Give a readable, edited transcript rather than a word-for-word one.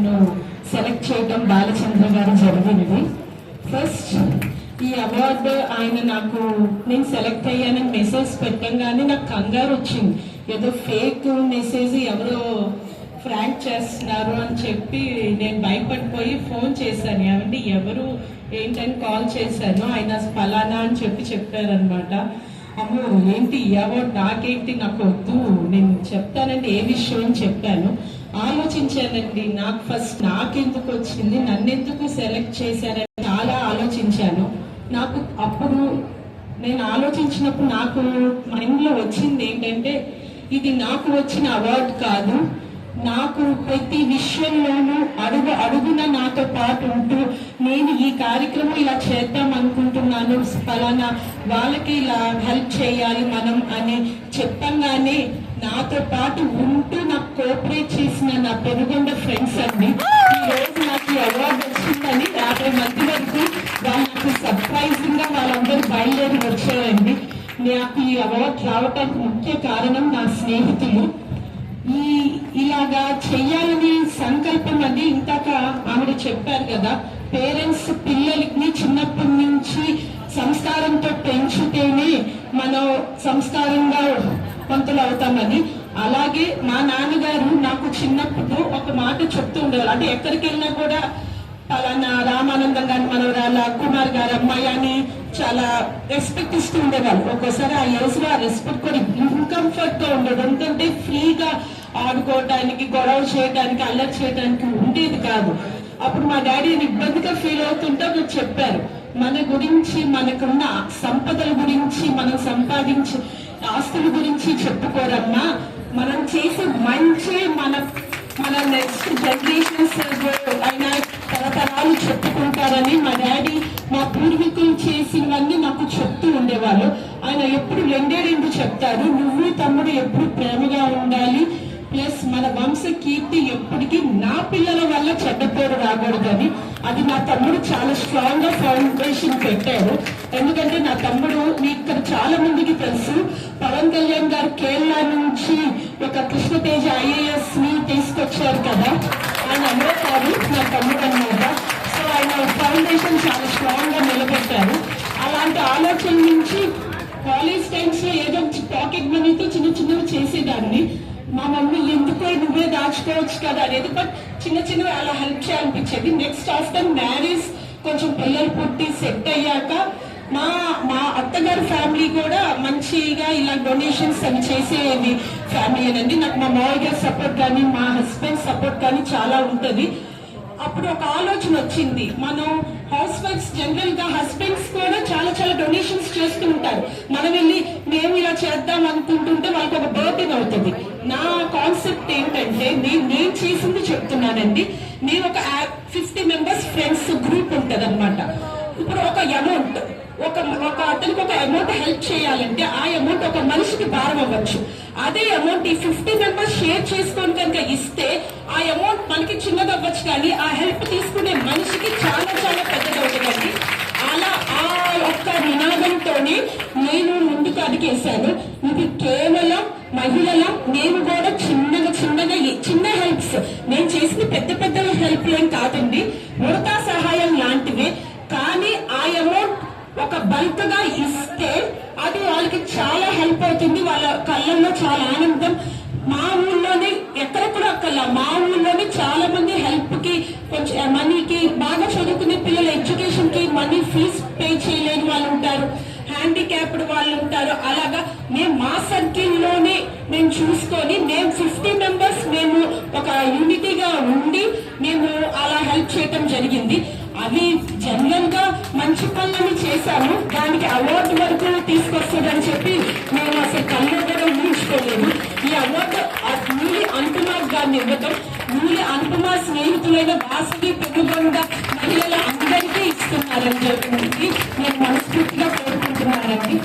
నన్ను సెలెక్ట్ చేయడం బాలచంద్ర గారు జరిగింది. ఫస్ట్ ఈ అవార్డు ఆయన నాకు నేను సెలెక్ట్ అయ్యానని మెసేజ్ పెట్టంగానే నాకు కంగారు వచ్చింది. ఏదో ఫేక్ మెసేజ్ ఎవరో ఫ్రాంక్ చేస్తున్నారు అని చెప్పి నేను భయపడిపోయి ఫోన్ చేశాను. ఏమంటే ఎవరు ఏంటని కాల్ చేశాను. ఆయన ఫలానా అని చెప్పారనమాట. అమ్మో ఏంటి ఈ అవార్డు నాకేంటి, నాకు వద్దు, నేను చెప్తానండి ఏ విషయం అని చెప్పాను. ఆలోచించానండి. నాకు ఫస్ట్ నాకెందుకు వచ్చింది, నన్నెందుకు సెలెక్ట్ చేశారని చాలా ఆలోచించాను. నాకు అప్పుడు నేను ఆలోచించినప్పుడు నాకు మైండ్లో వచ్చింది ఏంటంటే ఇది నాకు వచ్చిన అవార్డు కాదు, నాకు ప్రతి విషయంలోనూ అడుగున నాతో పాటు ఉంటూ నేను ఈ కార్యక్రమం ఇలా చేద్దాం అనుకుంటున్నాను, ఫలానా వాళ్ళకి ఇలా హెల్ప్ చేయాలి మనం అని చెప్పంగానే నాతో పాటు ఉంటూ నాకు కోఆపరేట్ చేసిన నా పెనుగొండ ఫ్రెండ్స్ అండి. ఈ రోజు నాకు ఈ అవార్డు వచ్చిందని 50 మంది వరకు వాళ్ళకు సర్ప్రైజింగ్ గా వాళ్ళందరూ బయలుదేరి వచ్చారండి. నాకు ఈ అవార్డు రావడానికి ముఖ్య కారణం నా స్నేహితులు. ఇలాగా చెయ్యాలని సంకల్పం అది ఇందాక ఆవిడ చెప్పారు కదా, పేరెంట్స్ పిల్లలకి చిన్నప్పటి నుంచి సంస్కారంతో పెంచితేనే మనం సంస్కారంగా పంతులు అవుతామని. అలాగే మా నాన్నగారు నాకు చిన్నప్పుడు ఒక మాట చెప్తూ ఉండేవారు. అంటే ఎక్కడికి వెళ్ళినా కూడా పలానా రామానందం గారి మనవరాల కుమార్ గారు అమ్మాయి అని చాలా రెస్పెక్ట్ ఇస్తూ ఉండేవాళ్ళు. ఒక్కోసారి ఆ ఏజ్ లో ఆ రెస్పెక్ట్ కూడా ఇన్కంఫర్ట్ గా ఉండేది. ఎందుకంటే ఫ్రీగా ఆడుకోవడానికి, గొడవ చేయడానికి, అల్లరి చేయడానికి ఉండేది కాదు. అప్పుడు మా డాడీ ఇబ్బందిగా ఫీల్ అవుతుంటే మీరు చెప్పారు, మన గురించి, మనకున్న సంపదల గురించి, మనం సంపాదించి ఆస్తుల గురించి చెప్పుకోరమ్మా, మనం చేసే మంచి మన నెక్స్ట్ జనరేషన్స్ అయినా తరతరాలు చెప్పుకుంటారని మా డాడీ మా పూర్వీకులు చేసినవన్నీ నాకు చెప్తూ ఉండేవాళ్ళు. ఆయన ఎప్పుడు రెండే చెప్తారు, నువ్వు తమ్ముడు ఎప్పుడు ప్రేమగా ఉండాలి, ప్లస్ మన వంశ కీర్తి ఎప్పటికీ నా పిల్లల వల్ల చెడ్డ పేరు రాకూడదని. అది నా తమ్ముడు చాలా స్ట్రాంగ్ గా ఫౌండేషన్ పెట్టారు. ఎందుకంటే నా తమ్ముడు ఇక్కడ చాలా మందికి తెలుసు, పవన్ కళ్యాణ్ గారు కేరళ నుంచి ఒక కృష్ణతేజ IAS ని తీసుకొచ్చారు కదా, ఆయన అమృతారు నా తమ్ముడు అన్నమాట. సో ఆయన ఫౌండేషన్ చాలా స్ట్రాంగ్ గా నిలబెట్టారు. అలాంటి ఆలోచన నుంచి కాలేజ్ టైమ్స్ లో ఏదో పాకెట్ మనీతో చిన్నవి చేసేదాన్ని. మా మమ్మీ ఎందుకో నువ్వే దాచుకోవచ్చు కదా అనేది, బట్ చిన్నవి అలా హెల్ప్ చేయాలనిపించేది. నెక్స్ట్ ఆఫ్టర్ మ్యారేజ్ కొంచెం పిల్లలు పుట్టి సెట్ అయ్యాక మా అత్తగారి ఫ్యామిలీ కూడా మంచిగా ఇలా డొనేషన్స్ అని చేసేది ఫ్యామిలీ అనండి. నాకు మా మామయ్య గారి సపోర్ట్ కానీ, మా హస్బెండ్ సపోర్ట్ కానీ చాలా ఉంటది. అప్పుడు ఒక ఆలోచన వచ్చింది, మనం హౌస్ వైఫ్స్ జనరల్ గా హస్బెండ్స్ కూడా చాలా డొనేషన్స్ చేస్తూ ఉంటారు. మనం వెళ్ళి మేము ఇలా చేద్దాం అనుకుంటుంటే వాళ్ళకి ఒక బర్డెన్ అవుతుంది. నా కాన్సెప్ట్ ఏంటంటే నేను చేసింది చెప్తున్నానండి. నేను ఒక 50 మెంబర్స్ ఫ్రెండ్స్ గ్రూప్ ఉంటది అనమాట. ఇప్పుడు ఒక అమౌంట్ ఒక అతనికి ఒక అమౌంట్ హెల్ప్ చేయాలంటే ఆ అమౌంట్ ఒక మనిషికి భారం అవ్వచ్చు. అదే అమౌంట్ ఈ 50 మెంబర్స్ షేర్ చేసుకొని కనుక ఇస్తే ఆ అమౌంట్ మనకి చిన్నది అవ్వచ్చు, కానీ ఆ హెల్ప్ తీసుకునే మనిషికి చాలా పెద్దది అవుతుందండి. అలా ఆ ఒక్క నినాదంతోనే నేను ముందుకు అడిగేశాను. ఇది కేవలం మహిళల నేను కూడా చిన్న హెల్ప్స్ నేను చేసిన పెద్ద హెల్ప్ ఏం కాదండి, ఉడతా సహాయం లాంటివే. కానీ ఆ అమౌంట్ ఒక బల్క్ గా ఇస్తే అది వాళ్ళకి చాలా హెల్ప్ అవుతుంది. వాళ్ళ కళ్ళల్లో చాలా ఆనందం. మా ఊళ్ళోనే మా ఊళ్ళోనే చాలా మంది హెల్ప్ కి కొంచెం మనీకి బాగా చదువుకునే పిల్లల ఎడ్యుకేషన్ కి మనీ ఫీజ్ పే చేయలేని వాళ్ళు ఉంటారు, హ్యాండిక్యాప్డ్ వాళ్ళు ఉంటారు. అలాగా మేము మా సర్కిల్ లోనే మేము చూసుకొని మేము 50 మెంబర్స్ మేము ఒక యూనిటీగా ఉండి మేము అలా హెల్ప్ చేయటం జరిగింది. అవి జనరల్ గా మంచి పనులని చేశాము, దానికి అవార్డు వరకు తీసుకొస్తుందని చెప్పి మేము అసలు కళ్ళు కూడా ఊహించుకోలేదు. ఈ అవార్డు మూలి అనుకుమార్ గారిని ఇవ్వటం, మూలి అనుకుమార్ స్నేహితులైన వాసవి పెనుగొండ మహిళల అందరికీ ఇస్తున్నారని చెప్పి నేను మనస్ఫూర్తిగా కోరుకుంటున్నానండి.